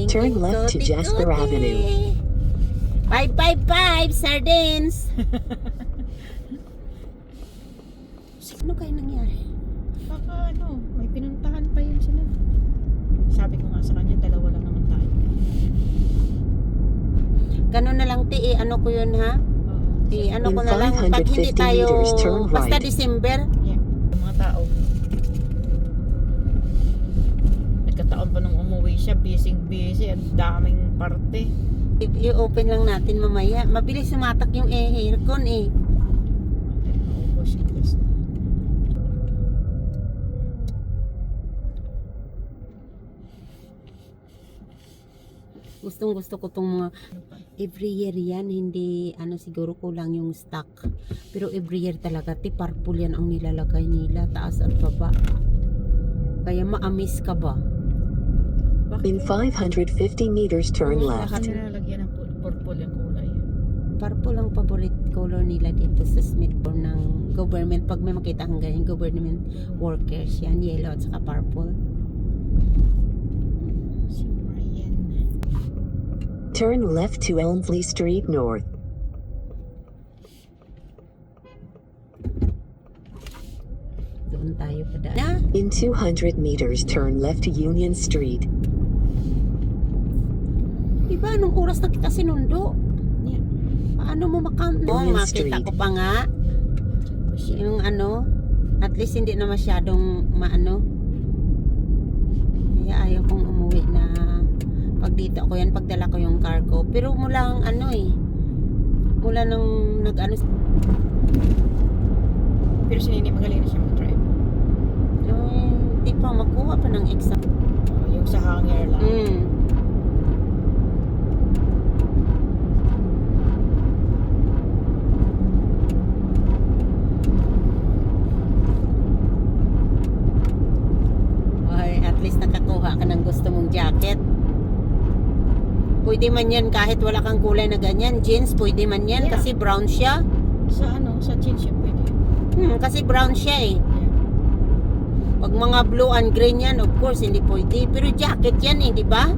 Turn left to Jasper Avenue. 555 sardines. Ano kaya nangyari? Baka may pinuntahan pa yun sila. Sabi ko nga sa kanya, dalawa lang naman tayo. Ganun na lang ano ko yun ha? Ano ko na lang, pag hindi 550 tayo, meters, turn basta right. December. Yeah. Yung mga tao. Nagkataon pa nung umuwi siya, busy. Ang daming parte. I-open lang natin mamaya. Mabilis sumatak yung aircon eh. Maubos yung gas na. Gustong gusto ko tong mga every year yan, hindi siguro kulang yung stock. Pero every year talaga, purple yan ang nilalagay nila, taas at baba. Kaya ma-amaze ka ba? In 550 meters, turn left. Bakit nilalagyan ng purple yung kulay? Purple ang favorite color nila dito sa Smithborn ng government. Pag may makita kang ganyan, government workers yan, yellow at saka purple. Si Brian. Turn left to Elmsley Street North. Doon tayo padaan. In 200 meters, turn left to Union Street. Diba, anong oras na kita sinundo? Yeah. Paano mo Union makita Street. ko pa nga. Yung at least hindi na masyadong maano. Kaya ayaw kong umuwi na pag dito ako yan, pagdala ko yung cargo. Pero mula ang mula nang Pero si Nini magaling na siya mag-drive. hindi pa makuha pa ng exam. Yung sa hangar lang. Ay, at least nakakuha ka ng gusto mong jacket. Pwede man yan kahit wala kang kulay na ganyan. Jeans, pwede man yan Yeah. kasi brown siya. Sa jeans yun pwede. Kasi brown siya eh. Yeah. Pag mga blue and green yan, of course, hindi pwede. Pero jacket yan eh, di ba?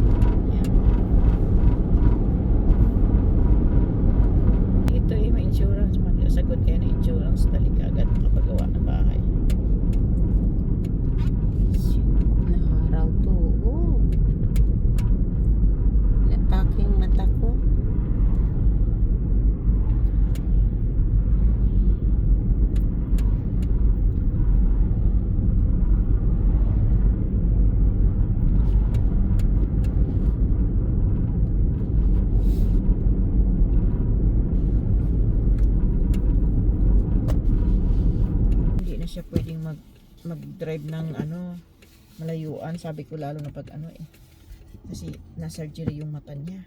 Ito may insurance. Sagot kayo ng insurance. Dali ka agad makapagawa ng bahay. Nakaraw to. Oh. Natake yung mata ko. Siya pwedeng mag-drive ng malayuan, sabi ko, lalo na pag kasi na-surgery yung mata niya.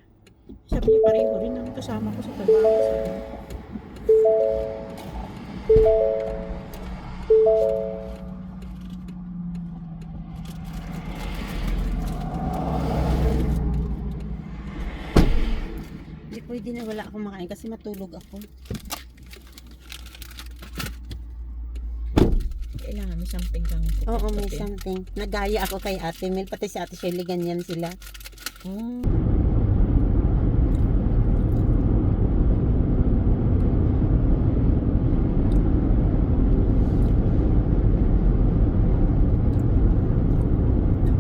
Sabi niya pareho rin ang kasama ko sa trabaho. Sabi niya. Hindi pwede na wala akong makain kasi matulog ako. Kailangan may something kang Oo, may something. Nagaya ako kay Ate Mel, pati si Ate Shirley, ganyan sila.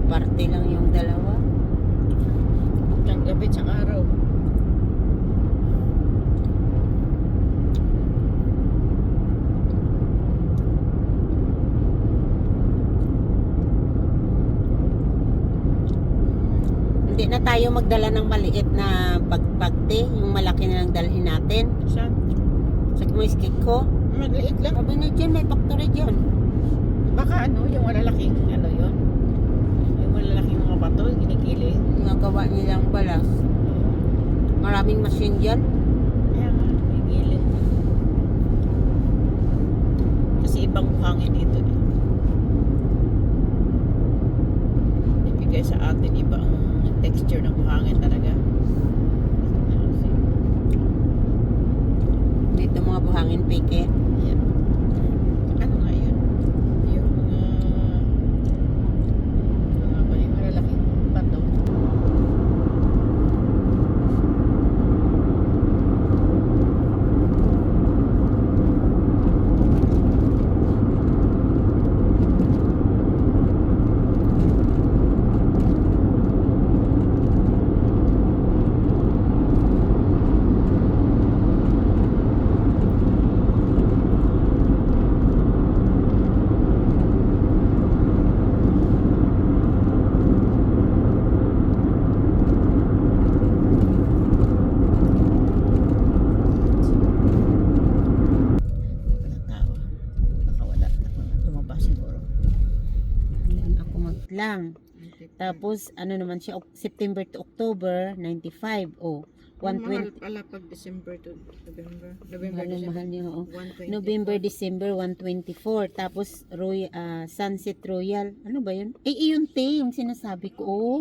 Parte lang yung dalawa. Ang gabi tsang araw. Hindi na tayo magdala ng maliit na pagpagte, yung malaki na lang dalhin natin. Saan? Sa kumiskik ko. Maliit lang. Sabi na dyan, may factory dyan. Baka yung malalaking yun. Yung malalaking mga bato, ginigiling. Nagawa nilang balas. Maraming machine dyan. Kaya nga, may giling. Kasi ibang buhangin dito. Ibigay sa atin ibang texture ng buhangin talaga. Dito mga buhangin peke. Yeah. Ano nga yun? Yung mga malalaking bato. lang. Tapos, ano naman siya, September to October, 95. Oh, Mahal 120. pala pag December to November. Mahal na mahal niya, oh. 124. November, December, 124. Tapos, Sunset Royal. Ano ba yun? Iyon, te, yung sinasabi ko. Oh,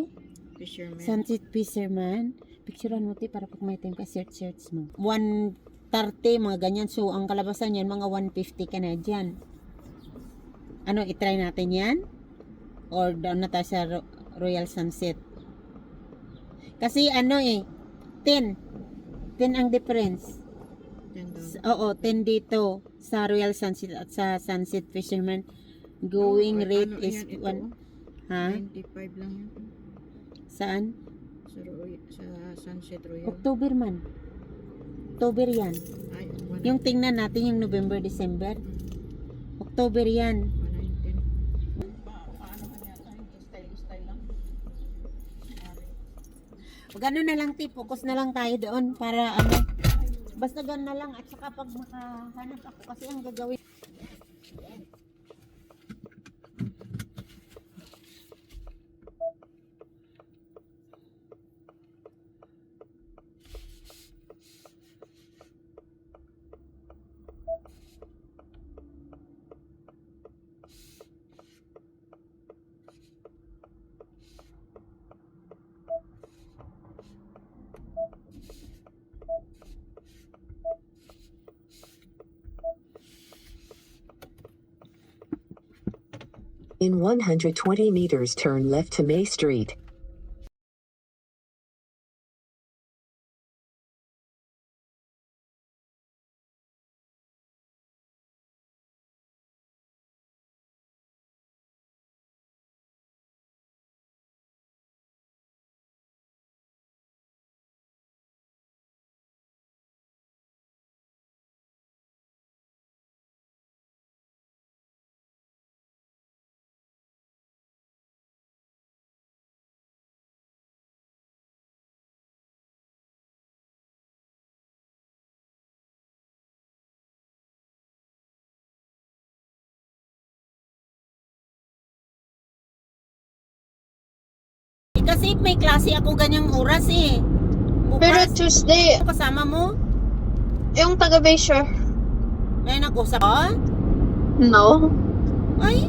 Fisherman. Sunset Fisherman. Picturean mo, te, para pag may time ka, search mo. 130, mga ganyan. So, ang kalabasan yan, mga 150 ka na dyan. Ano, itry natin yan? Or down na tayo sa Royal Sunset? Kasi ano 10 ang difference. Oo, 10 dito sa Royal Sunset at sa Sunset Fisherman. Going rate is 1. Ha? 95 lang yan. Saan? Sa Sunset Royal. October man. October yan. Ay, Yung tingnan natin yung November, December. October yan. 119. Gano'n na lang, ti, focus na lang tayo doon para ano. Basta gano'n na lang at saka pag makahanap ako kasi ang gagawin. In 120 meters, turn left to May Street. Kasi may klase ako ganyang oras Pero Bukas, Tuesday, kasama mo? yung taga Bayshore. May nag-usap ka? No. Ay,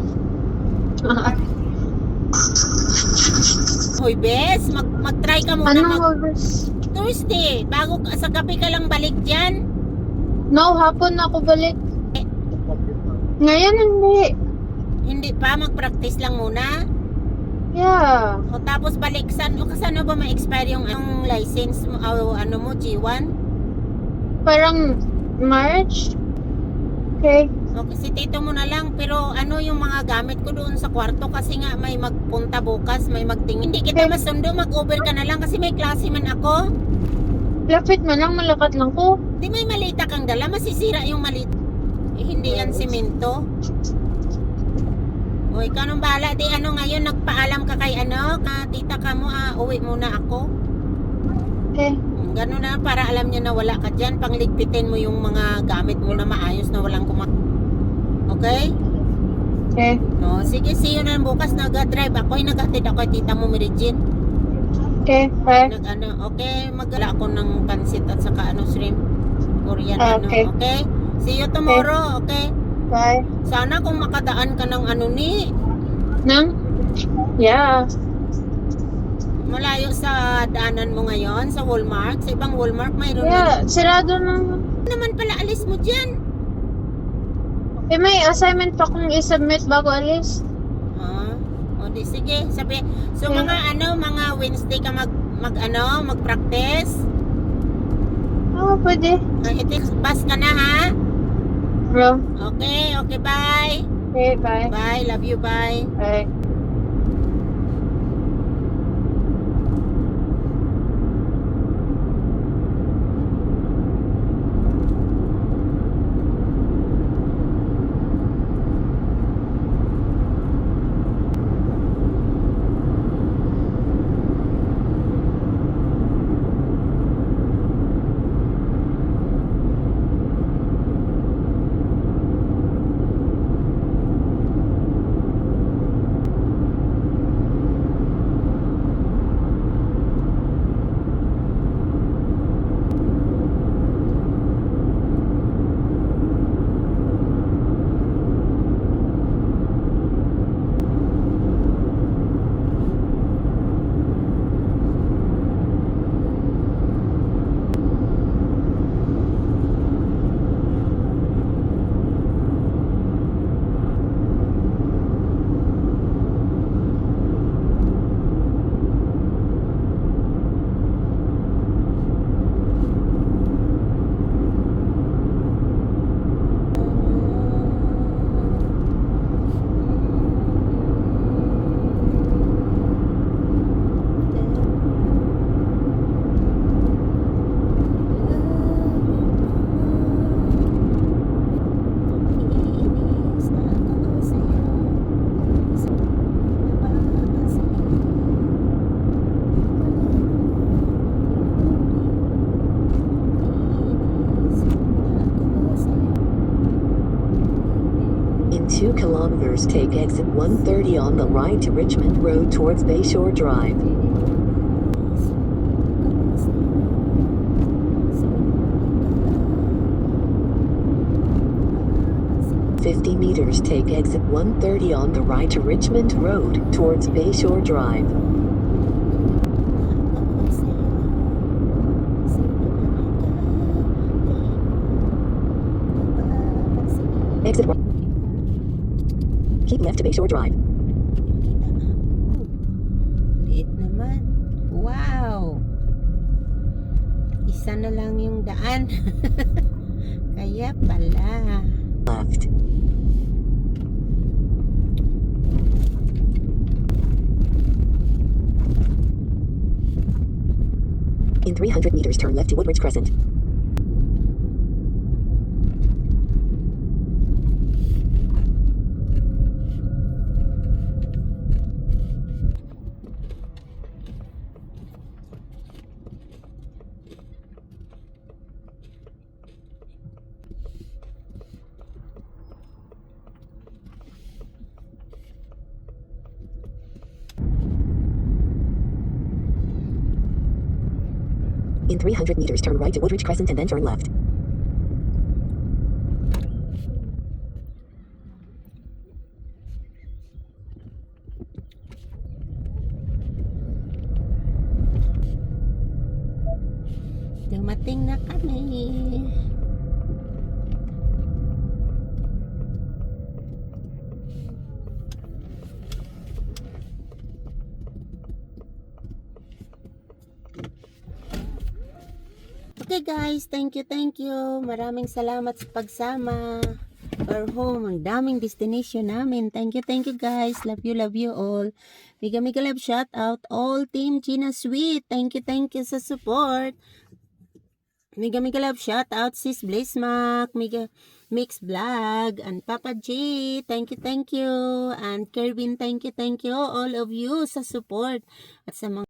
hoy bes, mag-try ka muna Anong oras? Thursday, bago sa gabi ka lang balik dyan. No, hapon na ako balik. Ngayon hindi. Hindi pa, mag-practice lang muna. Yeah. O tapos balik, kasano ba ma-expire yung license mo, o ano mo, G1? Parang March. Okay. Okay, si tito mo na lang, pero ano yung mga gamit ko doon sa kwarto kasi nga may magpunta bukas, may magtingin. Hindi kita masundo, mag-over ka na lang kasi may klase man ako. Lapit man lang, malakat lang ko. Di may malita kang dala, masisira yung malita. Hindi yan simento. O ikaw nung bahala, di ano ngayon, nagpaalam ka kay tita ka mo, uwi muna ako. Okay. Ganun na, para alam niya na wala ka dyan, pangligpitin mo yung mga gamit mo na maayos na walang Okay? Okay. O, sige, see you na bukas, nag-drive ako, nag-atid ako kay tita mo, Mary Jean. Okay. Bye. Okay, magala ako ng pansit at saka shrimp. Korean Okay. okay? See you tomorrow, okay? Bye. Sana kung makadaan ka ng Nang? Yeah. malayo sa daanan mo ngayon, sa Walmart, sa ibang Walmart, mayroon Yeah. Sirado na. naman pala alis mo dyan. Eh, may assignment pa kong i-submit bago alis. O di sige, sabi. So Okay. mga Wednesday ka mag-practice. Pwede. Bus ka na ha? Bro. Okay, bye. Okay, bye. Bye, love you, bye. Bye. In 2 kilometers, take exit 130 on the right to Richmond Road towards Bayshore Drive. 50 meters, take exit 130 on the right to Richmond Road towards Bayshore Drive. Exit right. Keep left to Bayshore Drive. Liit naman. Wow! Isa na lang yung daan. Kaya pala. Left. In 300 meters, turn left to Woodbridge Crescent. In 300 meters, turn right to Woodridge Crescent and then turn left. Dumating na kami. Okay guys, thank you. Maraming salamat sa pagsama. Our home, ang daming destination namin. Thank you guys. Love you all. Mega love shout out all team Gina Sweet. Thank you sa support. Mega love shout out sis Blissmac, Mega Mix Vlog, and Papa G. Thank you. And Kerwin, thank you all of you sa support. At sa mga